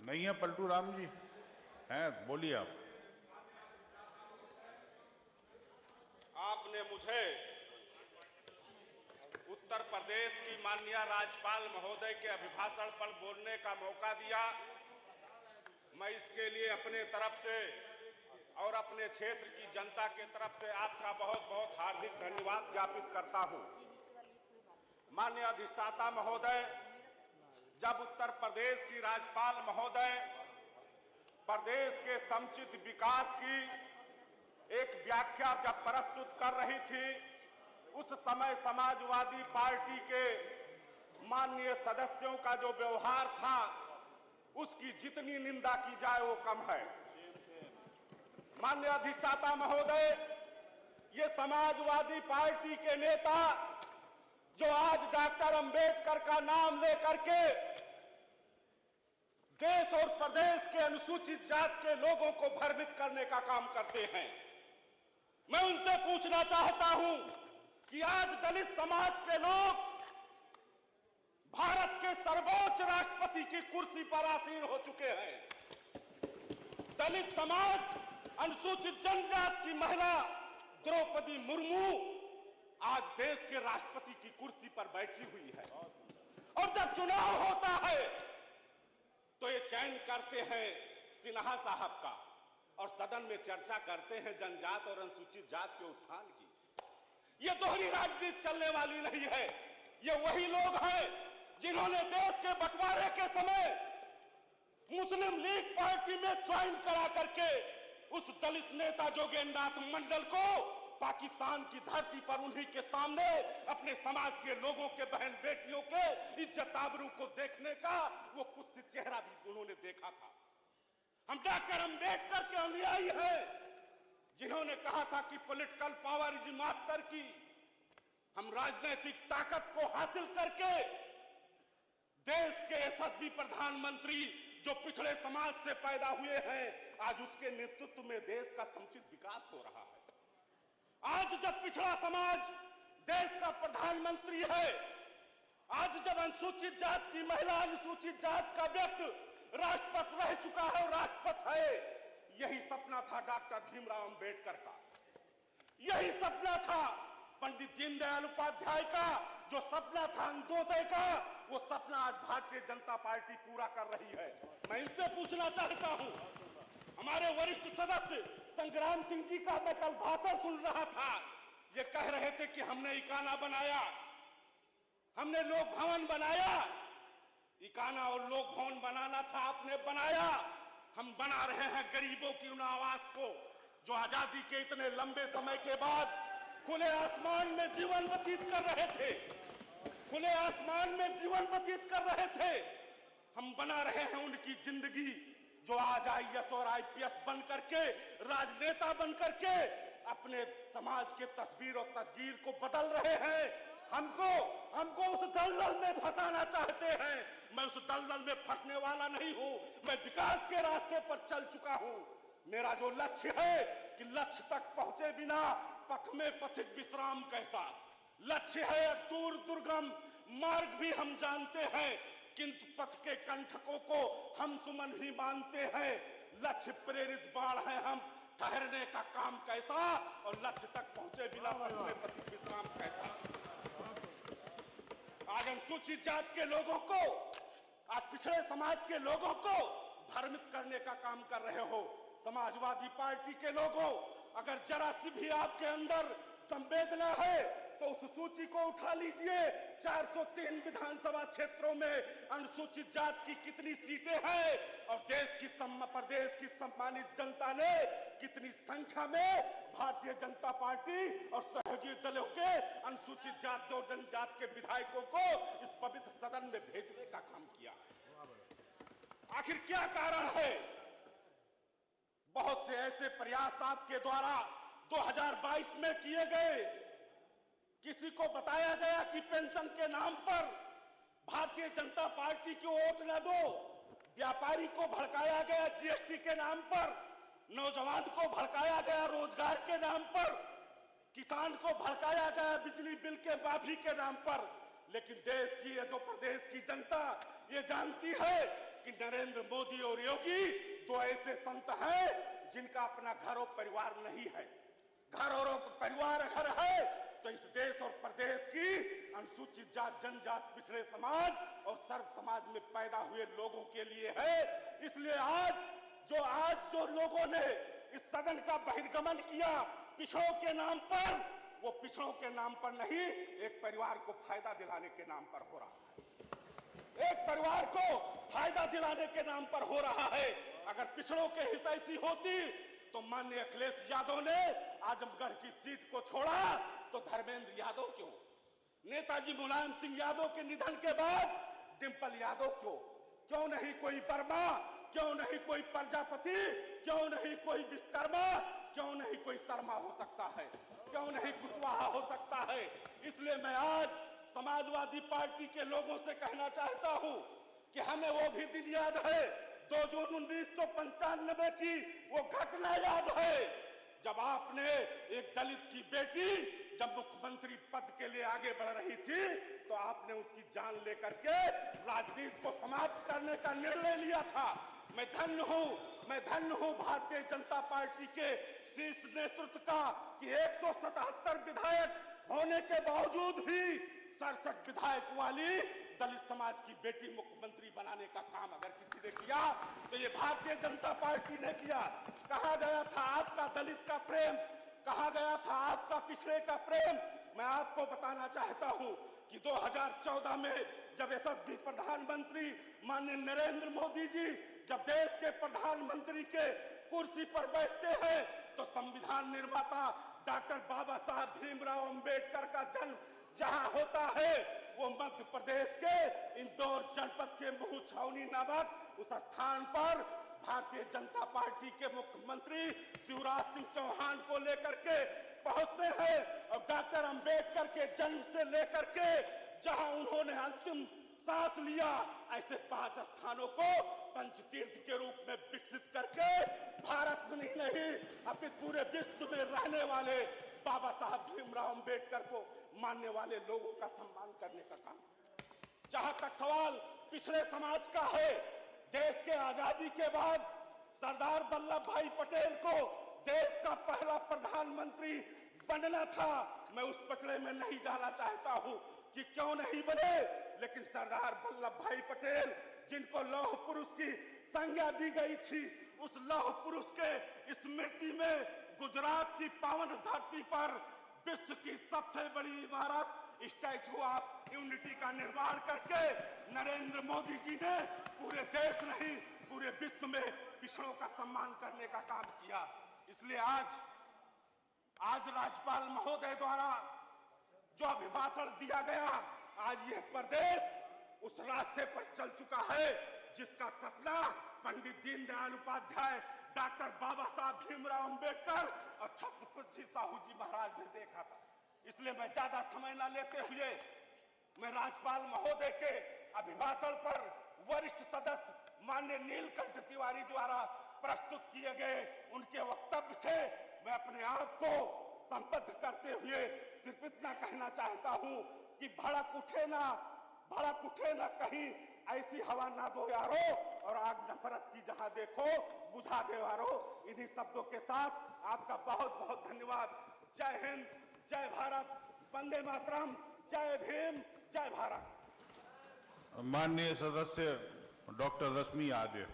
नहीं है पलटू राम जी? हैं, बोलिए आप। आपने मुझे उत्तर प्रदेश की माननीय राज्यपाल महोदय के अभिभाषण पर बोलने का मौका दिया। मैं इसके लिए अपने तरफ से और अपने क्षेत्र की जनता के तरफ से आपका बहुत बहुत हार्दिक धन्यवाद ज्ञापित करता हूं। माननीय अधिष्ठाता महोदय, जब उत्तर प्रदेश की राज्यपाल महोदय प्रदेश के समुचित विकास की एक व्याख्या जब प्रस्तुत कर रही थी, उस समय समाजवादी पार्टी के माननीय सदस्यों का जो व्यवहार था, उसकी जितनी निंदा की जाए वो कम है। माननीय अधिष्ठाता महोदय, ये समाजवादी पार्टी के नेता जो आज डॉक्टर अंबेडकर का नाम लेकर के देश और प्रदेश के अनुसूचित जात के लोगों को भ्रमित करने का काम करते हैं, मैं उनसे पूछना चाहता हूं कि आज दलित समाज के लोग भारत के सर्वोच्च राष्ट्रपति की कुर्सी पर आसीन हो चुके हैं। दलित समाज, अनुसूचित जनजाति की महिला द्रौपदी मुर्मू आज देश के राष्ट्रपति की कुर्सी पर बैठी हुई है। और जब चुनाव होता है तो ये चयन करते हैं सिन्हा साहब का और सदन में चर्चा करते हैं जनजात और अनुसूचित जात के उत्थान की। ये दोहरी राजनीति चलने वाली नहीं है। ये वही लोग हैं जिन्होंने देश के बंटवारे के समय मुस्लिम लीग पार्टी में ज्वाइन करा करके उस दलित नेता जोगेंद्रनाथ मंडल को पाकिस्तान की धरती पर उन्हीं के सामने अपने समाज के लोगों के बहन बेटियों के इज्जत आबरू को देखने का वो कुछ चेहरा भी उन्होंने देखा था। हम डॉक्टर अंबेडकर के अनुयायी हैं जिन्होंने कहा था कि पॉलिटिकल पावर इज मास्टर की। हम राजनीतिक ताकत को हासिल करके देश के यशस्वी प्रधानमंत्री जो पिछड़े समाज से पैदा हुए हैं, आज उसके नेतृत्व में देश का समुचित विकास हो रहा है। आज जब पिछड़ा समाज देश का प्रधानमंत्री है, आज जब अनुसूचित जात की महिला, अनुसूचित जात का व्यक्ति राष्ट्रपति रह चुका है और राष्ट्रपति है, यही सपना था डॉक्टर भीमराव अंबेडकर का, यही सपना था पंडित दीनदयाल उपाध्याय का, जो सपना था अंत्योदय का, वो सपना आज भारतीय जनता पार्टी पूरा कर रही है। मैं इनसे पूछना चाहता हूं, हमारे वरिष्ठ सदस्य संग्राम सिंह जी का मैं कल भाषण सुन रहा था, ये कह रहे थे कि हमने इकाना बनाया, हमने लोक भवन बनाया। इकाना और लोक भवन बनाना था, आपने बनाया। हम बना रहे हैं गरीबों की उन आवास को जो आजादी के इतने लंबे समय के बाद खुले आसमान में जीवन व्यतीत कर रहे थे, खुले आसमान में जीवन व्यतीत कर रहे थे। हम बना रहे हैं उनकी जिंदगी जो आज आईएएस और आईपीएस बन करके, राजनेता बन करके अपने समाज के तस्वीर और तस्वीर को बदल रहे हैं। हमको उस दलदल में फंसाना चाहते हैं। मैं उस दलदल में फंसने वाला नहीं हूं। मैं विकास के रास्ते पर चल चुका हूं। मेरा जो लक्ष्य है कि लक्ष्य तक पहुंचे बिना पथ में पथिक विश्राम कैसा। लक्ष्य है दूर दुर्गम मार्ग भी हम जानते हैं, किंतु पथ के कंटकों को हम सुमन ही मानते हैं। लक्ष्य प्रेरित बाढ़ है हम, ठहरने का काम कैसा, और लक्ष्य तक पहुंचे बिना पथ में पथिक विश्राम कैसा। आज अनुसूचित जात के लोगों को, आज पिछड़े समाज के लोगों को भ्रमित करने का काम कर रहे हो। समाजवादी पार्टी के लोगों, अगर जरा सी भी आपके अंदर संवेदना है तो उस सूची को उठा लीजिए। 403 विधानसभा क्षेत्रों में अनुसूचित जात की कितनी सीटें हैं और प्रदेश की सम्मानित जनता ने कितनी संख्या में भारतीय जनता पार्टी और सहयोगी दलों के अनुसूचित जात और जनजात के विधायकों को इस पवित्र सदन में भेजने का काम किया है। आखिर क्या कारण है? बहुत से ऐसे प्रयास आपके द्वारा 2022 में किए गए। किसी को बताया गया कि पेंशन के नाम पर भारतीय जनता पार्टी की वोट न दो। व्यापारी को भड़काया गया जीएसटी के नाम पर, नौजवान को भड़काया गया रोजगार के नाम पर, किसान को भड़काया गया बिजली बिल के माफी के नाम पर। लेकिन देश की, जो प्रदेश की जनता ये जानती है कि नरेंद्र मोदी और योगी दो ऐसे संत हैं जिनका अपना घर और परिवार नहीं है। घर और परिवार अगर है तो इस देश और प्रदेश की अनुसूचित जात, जनजात, पिछड़े समाज और सर्व समाज में पैदा हुए लोगों के लिए है। इसलिए आज जो लोगों ने इस सदन का बहिर्गमन किया पिछड़ों के नाम पर, वो पिछड़ों के नाम पर नहीं, एक परिवार को फायदा दिलाने के नाम पर हो रहा है। एक परिवार को फायदा दिलाने के नाम पर हो रहा है। अगर पिछड़ों के हितैषी होती तो माननीय अखिलेश यादव ने आजमगढ़ की सीट को छोड़ा, तो धर्मेंद्र यादव क्यों, नेताजी मुलायम सिंह यादव के निधन के बाद डिंपल यादव क्यों नहीं कोई वर्मा, क्यों नहीं कोई प्रजापति, क्यों नहीं कोई विश्वकर्मा, क्यों नहीं कोई शर्मा हो सकता है, क्यों नहीं कुशवाहा हो सकता है। इसलिए मैं आज समाजवादी पार्टी के लोगों से कहना चाहता हूं कि हमें वो भी दिन याद है, 2 जून 1995 की वो घटना याद है जब आपने एक दलित की बेटी जब मुख्यमंत्री पद के लिए आगे बढ़ रही थी तो आपने उसकी जान लेकर के राजनीति को समाप्त करने का निर्णय लिया था। मैं धन्य हूं भारतीय जनता पार्टी के शीर्ष नेतृत्व का कि 177 विधायक होने के बावजूद भी 67 विधायक वाली दलित समाज की बेटी मुख्यमंत्री बनाने का काम अगर किसी ने किया तो ये भारतीय जनता पार्टी ने किया। कहा गया था आपका दलित का प्रेम, कहा गया था आपका पिछड़े का प्रेम। मैं आपको बताना चाहता हूं कि 2014 में जब यशस्वी प्रधानमंत्री माननीय नरेंद्र मोदी जी जब देश के प्रधानमंत्री के कुर्सी पर बैठते हैं तो संविधान निर्माता डॉक्टर बाबा साहब भीमराव अंबेडकर का जन्म जहां होता है वो मध्य प्रदेश के इंदौर जनपद के मुहू छावनी नामक उस स्थान पर भारतीय जनता पार्टी के मुख्यमंत्री शिवराज सिंह चौहान को लेकर के पहुंचते हैं और डॉक्टर अंबेडकर के जन्म से लेकर के जहां उन्होंने अंतिम सांस लिया ऐसे 5 स्थानों को पंचतीर्थ के रूप में विकसित करके भारत में नहीं अपने पूरे विश्व में रहने वाले बाबा साहब भीमराव अंबेडकर को मानने वाले लोगों का सम्मान करने का काम। जहां तक सवाल पिछड़े समाज का है, देश के आजादी के बाद सरदार वल्लभ भाई पटेल को देश का पहला प्रधानमंत्री बनना था। मैं उस पचड़े में नहीं जाना चाहता हूं कि क्यों नहीं बने, लेकिन सरदार वल्लभ भाई पटेल जिनको लौह पुरुष की संज्ञा दी गई थी, उस लौह पुरुष के स्मृति में गुजरात की पावन धरती पर विश्व की सबसे बड़ी इमारत स्टैचू ऑफ यूनिटी का निर्माण करके नरेंद्र मोदी जी ने पूरे देश नहीं पूरे विश्व में पिछड़ों का सम्मान करने का काम किया। इसलिए आज राज्यपाल महोदय द्वारा जो अभिभाषण दिया गया, आज यह प्रदेश उस रास्ते पर चल चुका है जिसका सपना पंडित दीनदयाल उपाध्याय, डॉक्टर बाबा साहब भीमराव अंबेडकर और छत्रपति साहू जी महाराज ने देखा था। इसलिए मैं ज्यादा समय न लेते हुए मैं राज्यपाल महोदय के अभिभाषण पर वरिष्ठ सदस्य माननीय नीलकंठ तिवारी द्वारा प्रस्तुत किए गए उनके वक्तव्य से मैं अपने आप को संबद्ध करते हुए सिर्फ इतना कहना चाहता हूं कि भड़क उठे ना कहीं ऐसी हवा ना दो यारो, और आग नफरत की जहां देखो बुझा दे यारो। इन्हीं शब्दों के साथ आपका बहुत बहुत धन्यवाद। जय हिंद, जय भारत, वंदे मातरम, जय भीम, जय भारत। माननीय सदस्य डॉक्टर रश्मि आर्य।